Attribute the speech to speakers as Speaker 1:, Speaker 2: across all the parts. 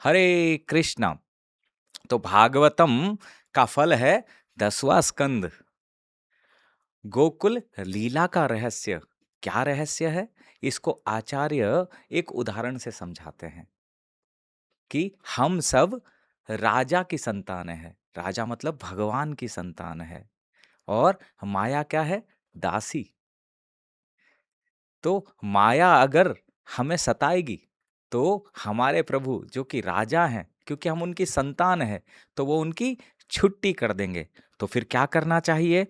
Speaker 1: हरे कृष्णा। तो भागवतम का फल है 10वां स्कंद। गोकुल लीला का रहस्य। क्या रहस्य है? इसको आचार्य एक उदाहरण से समझाते हैं कि हम सब राजा की संतान है। राजा मतलब भगवान की संतान है। और माया क्या है? दासी। तो माया अगर हमें सताएगी तो हमारे प्रभु जो कि राजा हैं, क्योंकि हम उनकी संतान हैं, तो वो उनकी छुट्टी कर देंगे। तो फिर क्या करना चाहिए?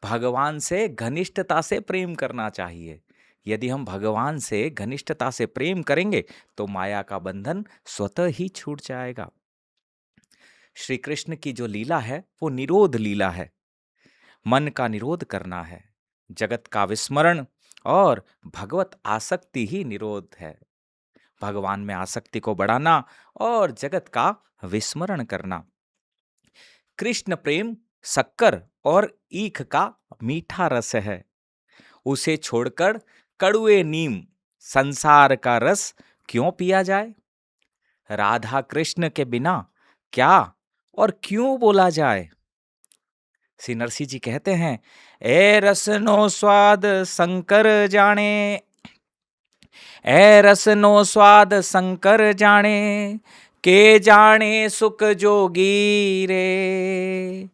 Speaker 1: भगवान से घनिष्ठता से प्रेम करना चाहिए। यदि हम भगवान से घनिष्ठता से प्रेम करेंगे तो माया का बंधन स्वतः ही छूट जाएगा। श्री कृष्ण की जो लीला है वो निरोध लीला है। मन का निरोध करना है। जगत का विस्मरण और भगवत आसक्ति ही निरोध है। भगवान में आसक्ति को बढ़ाना और जगत का विस्मरण करना। कृष्ण प्रेम शक्कर और ईख का मीठा रस है। उसे छोड़कर कड़ुए नीम संसार का रस क्यों पिया जाए? राधा कृष्ण के बिना क्या और क्यों बोला जाए? श्री नरसिंह जी कहते हैं, ए रसनो स्वाद शंकर जाने, ए रसनो स्वाद शंकर जाने, के जाने सुख जोगी रे,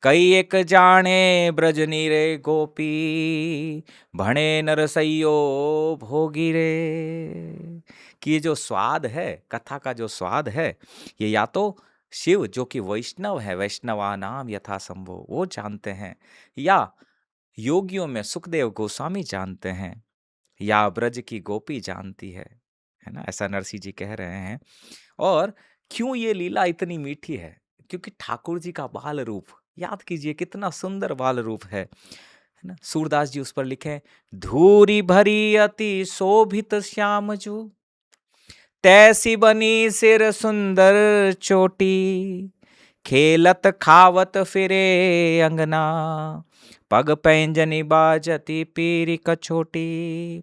Speaker 1: कई एक जाने ब्रजनी रे गोपी, भणे नरसैयो भोगी रे। कि ये जो स्वाद है, कथा का जो स्वाद है, ये या तो शिव जो कि वैष्णव है, वैष्णवा नाम यथा संभव, वो जानते हैं, या योगियों में सुखदेव गोस्वामी जानते हैं, या ब्रज की गोपी जानती है ना? ऐसा नरसिंह जी कह रहे हैं। और क्यों ये लीला इतनी मीठी है? क्योंकि ठाकुर जी का बाल रूप याद कीजिए, कितना सुंदर बाल रूप है ना? सूरदास जी उस पर लिखे, धूरी भरी अति शोभित श्यामजू, तैसी बनी सिर सुंदर चोटी, खेलत खावत फिरे अंगना, पग पैंजनी बाजती पीरी कछोटी,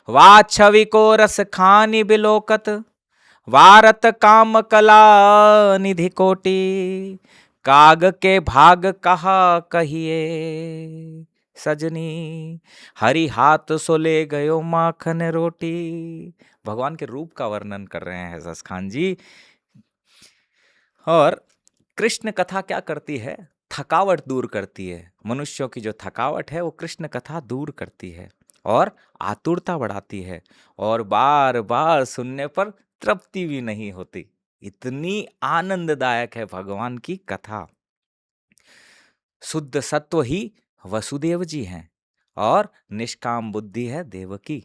Speaker 1: वा छवि को रस खानी बिलोकत, वारत काम कला निधि कोटि, काग के भाग कहा कहिए, सजनी हरि हाथ सो ले गयो माखन रोटी। भगवान के रूप का वर्णन कर रहे हैं जस खान जी। और कृष्ण कथा क्या करती है? थकावट दूर करती है। मनुष्यों की जो थकावट है वो कृष्ण कथा दूर करती है और आतुरता बढ़ाती है, और बार बार सुनने पर तृप्ति भी नहीं होती। इतनी आनंददायक है भगवान की कथा। शुद्ध सत्व ही वसुदेव जी हैं और निष्काम बुद्धि है देवकी।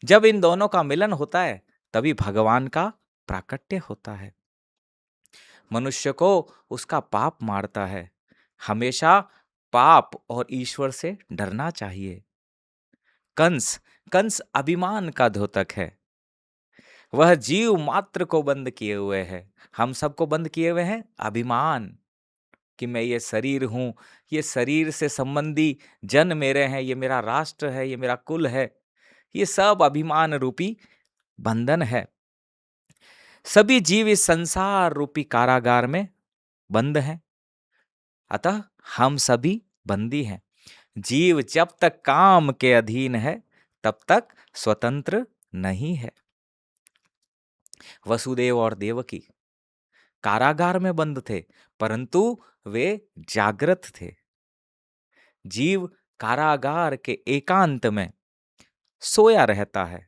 Speaker 1: जब इन दोनों का मिलन होता है तभी भगवान का प्राकट्य होता है। मनुष्य को उसका पाप मारता है। हमेशा पाप और ईश्वर से डरना चाहिए। कंस कंस अभिमान का द्योतक है। वह जीव मात्र को बंद किए हुए है। हम सबको बंद किए हुए हैं अभिमान, कि मैं ये शरीर हूं, ये शरीर से संबंधी जन मेरे हैं, ये मेरा राष्ट्र है, ये मेरा कुल है। ये सब अभिमान रूपी बंधन है। सभी जीव इस संसार रूपी कारागार में बंद हैं। अतः हम सभी बंदी हैं। जीव जब तक काम के अधीन है तब तक स्वतंत्र नहीं है। वसुदेव और देवकी कारागार में बंद थे, परंतु वे जागृत थे। जीव कारागार के एकांत में सोया रहता है,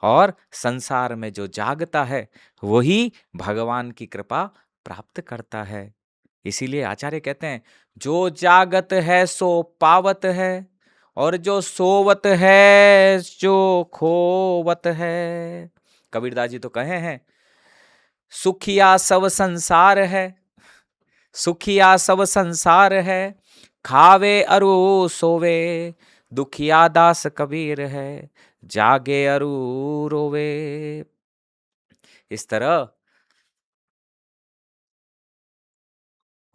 Speaker 1: और संसार में जो जागता है वही भगवान की कृपा प्राप्त करता है। इसीलिए आचार्य कहते हैं, जो जागत है सो पावत है, और जो सोवत है जो खोवत है। कबीरदास जी तो कहे हैं, सुखिया सब संसार है, सुखिया सब संसार है, खावे अरु सोवे, दुखिया दास कबीर है, जागे अरु रोवे। इस तरह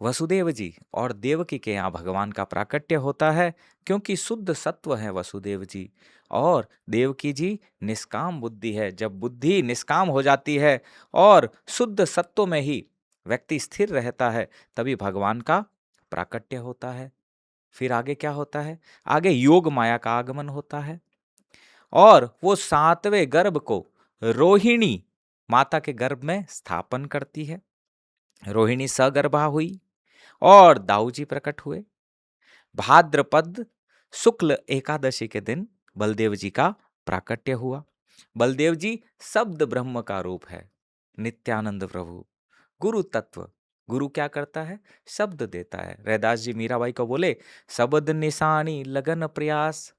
Speaker 1: वसुदेव जी और देवकी के यहाँ भगवान का प्राकट्य होता है, क्योंकि शुद्ध सत्व है वसुदेव जी और देवकी जी निष्काम बुद्धि है। जब बुद्धि निष्काम हो जाती है और शुद्ध सत्व में ही व्यक्ति स्थिर रहता है, तभी भगवान का प्राकट्य होता है। फिर आगे क्या होता है? आगे योग माया का आगमन होता है और वो 7वें गर्भ को रोहिणी माता के गर्भ में स्थापन करती है। रोहिणी सगर्भा हुई और दाऊ जी प्रकट हुए। भाद्रपद शुक्ल एकादशी के दिन बलदेव जी का प्राकट्य हुआ। बलदेव जी शब्द ब्रह्म का रूप है, नित्यानंद प्रभु गुरु तत्व। गुरु क्या करता है? शब्द देता है। रैदास जी मीराबाई को बोले, शब्द निशानी लगन प्रयास।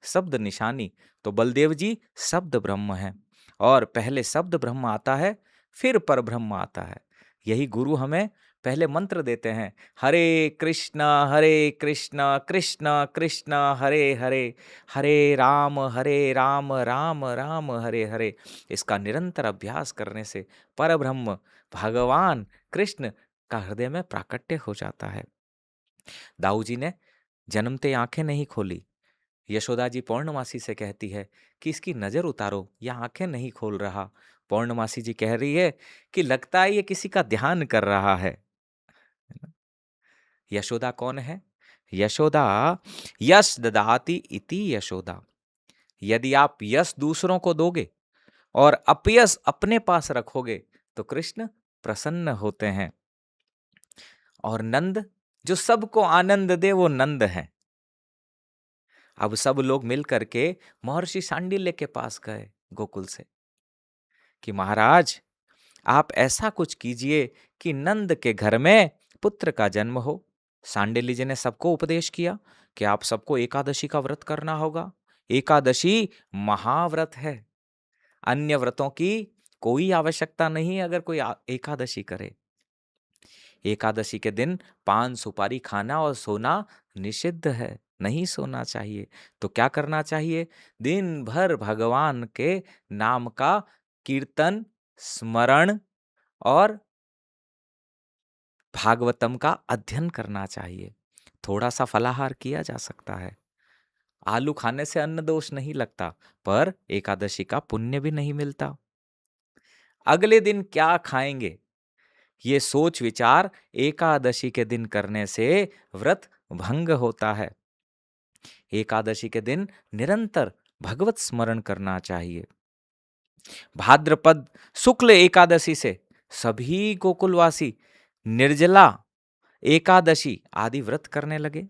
Speaker 1: शब्द निशानी, तो बलदेव जी शब्द ब्रह्म है और पहले शब्द ब्रह्म आता है, फिर पर ब्रह्म आता है। यही गुरु हमें पहले मंत्र देते हैं, हरे कृष्ण कृष्ण कृष्ण हरे हरे, हरे राम राम राम हरे हरे। इसका निरंतर अभ्यास करने से परब्रह्म भगवान कृष्ण का हृदय में प्राकट्य हो जाता है। दाऊ जी ने जन्मते आंखें नहीं खोली। यशोदा जी पौर्णमासी से कहती है कि इसकी नजर उतारो, यह आंखें नहीं खोल रहा। पौर्णमासी जी कह रही है कि लगता है ये किसी का ध्यान कर रहा है। यशोदा कौन है? यशोदा यश ददाति इति यशोदा। यदि आप यश दूसरों को दोगे और अपयश अपने पास रखोगे तो कृष्ण प्रसन्न होते हैं। और नंद जो सबको आनंद दे, वो नंद है। अब सब लोग मिल करके महर्षि सांडिल्य के पास गए गोकुल से कि महाराज आप ऐसा कुछ कीजिए कि नंद के घर में पुत्र का जन्म हो। सांडिल्य जी ने सबको उपदेश किया कि आप सबको एकादशी का व्रत करना होगा। एकादशी महाव्रत है, अन्य व्रतों की कोई आवश्यकता नहीं अगर कोई एकादशी करे। एकादशी के दिन पान सुपारी खाना और सोना निषिद्ध है, नहीं सोना चाहिए। तो क्या करना चाहिए? दिन भर भगवान के नाम का कीर्तन, स्मरण और भागवतम का अध्ययन करना चाहिए। थोड़ा सा फलाहार किया जा सकता है। आलू खाने से अन्न दोष नहीं लगता, पर एकादशी का पुण्य भी नहीं मिलता। अगले दिन क्या खाएंगे, ये सोच विचार एकादशी के दिन करने से व्रत भंग होता है। एकादशी के दिन निरंतर भगवत स्मरण करना चाहिए। भाद्रपद शुक्ल एकादशी से सभी गोकुलवासी निर्जला एकादशी आदि व्रत करने लगे।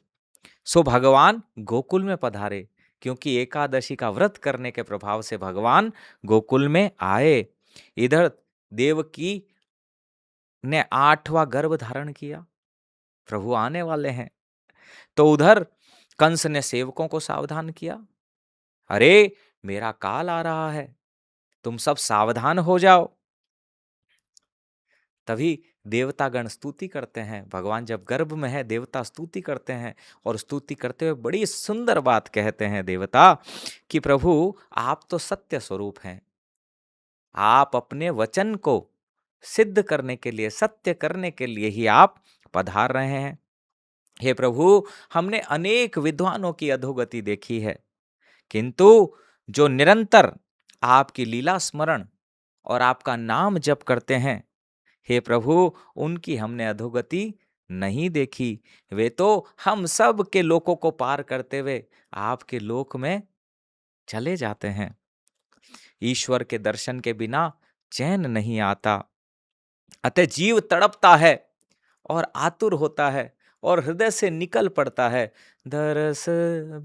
Speaker 1: सो भगवान गोकुल में पधारे, क्योंकि एकादशी का व्रत करने के प्रभाव से भगवान गोकुल में आए। इधर देवकी ने 8वां गर्भ धारण किया, प्रभु आने वाले हैं। तो उधर कंस ने सेवकों को सावधान किया, अरे मेरा काल आ रहा है, तुम सब सावधान हो जाओ। तभी देवतागण स्तुति करते हैं। भगवान जब गर्भ में है, देवता स्तुति करते हैं और स्तुति करते हुए बड़ी सुंदर बात कहते हैं देवता कि प्रभु आप तो सत्य स्वरूप हैं, आप अपने वचन को सिद्ध करने के लिए, सत्य करने के लिए ही आप पधार रहे हैं। हे प्रभु, हमने अनेक विद्वानों की अधोगति देखी है, किंतु जो निरंतर आपकी लीला स्मरण और आपका नाम जप करते हैं, हे प्रभु, उनकी हमने अधोगति नहीं देखी। वे तो हम सब के लोकों को पार करते हुए आपके लोक में चले जाते हैं। ईश्वर के दर्शन के बिना चैन नहीं आता, अतः जीव तड़पता है और आतुर होता है और हृदय से निकल पड़ता है, दरस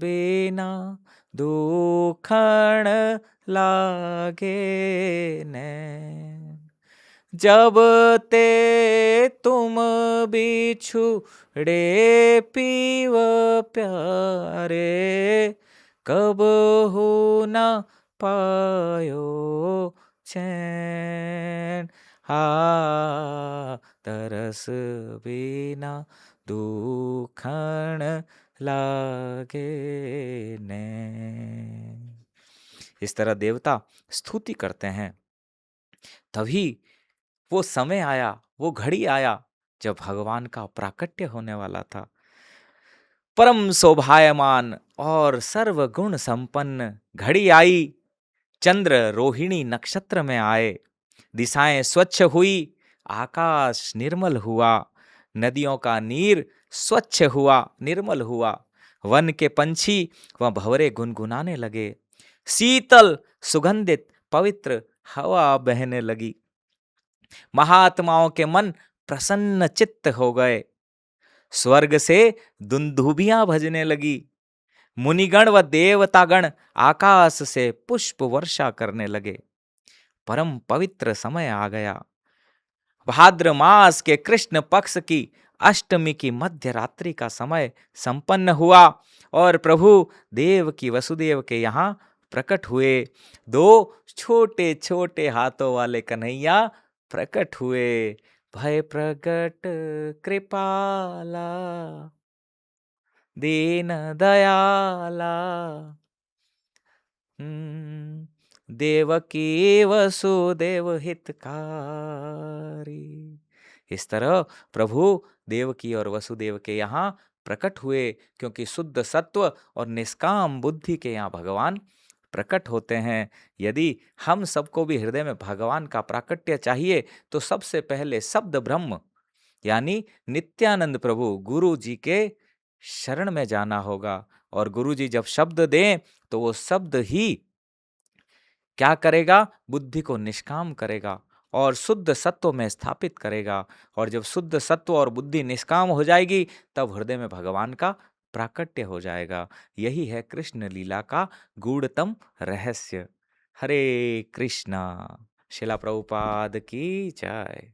Speaker 1: बिना दुखण लागे नैन। जब ते तुम बिछुड़े पीव प्यारे, कब हो न पायो चैन। हा तरस बिना दुखण लागे नैन। इस तरह देवता स्तुति करते हैं। तभी वो समय आया, वो घड़ी आया जब भगवान का प्राकट्य होने वाला था। परम शोभायमान और सर्वगुण संपन्न। घड़ी आई, चंद्र रोहिणी नक्षत्र में आए, दिशाएं स्वच्छ हुई, आकाश निर्मल हुआ, नदियों का नीर स्वच्छ हुआ, निर्मल हुआ, वन के पंछी व भंवरे गुनगुनाने लगे, शीतल सुगंधित पवित्र हवा बहने लगी। महात्माओं के मन प्रसन्न चित्त हो गए, स्वर्ग से दुंदुभियां भजने लगी, मुनिगण व देवतागण आकाश से पुष्प वर्षा करने लगे। परम पवित्र समय आ गया। भाद्र मास के कृष्ण पक्ष की अष्टमी की मध्य रात्रि का समय संपन्न हुआ और प्रभु देव की वसुदेव के यहाँ प्रकट हुए। दो छोटे छोटे हाथों वाले कन्हैया प्रकट हुए। भय प्रकट कृपाला, दीन दयाला, देवकी वसुदेव हितकारी। इस तरह प्रभु देवकी और वसुदेव के यहाँ प्रकट हुए, क्योंकि शुद्ध सत्व और निष्काम बुद्धि के यहाँ भगवान प्रकट होते हैं। यदि हम सबको भी हृदय में भगवान का प्राकट्य चाहिए तो सबसे पहले शब्द ब्रह्म यानी नित्यानंद प्रभु गुरु जी के शरण में जाना होगा। और गुरु जी जब शब्द दें तो वो शब्द ही क्या करेगा? बुद्धि को निष्काम करेगा और शुद्ध सत्व में स्थापित करेगा। और जब शुद्ध सत्व और बुद्धि निष्काम हो जाएगी तब हृदय में भगवान का प्राकट्य हो जाएगा। यही है कृष्ण लीला का गूढ़तम रहस्य। हरे कृष्णा। शिला प्रभुपाद की जय।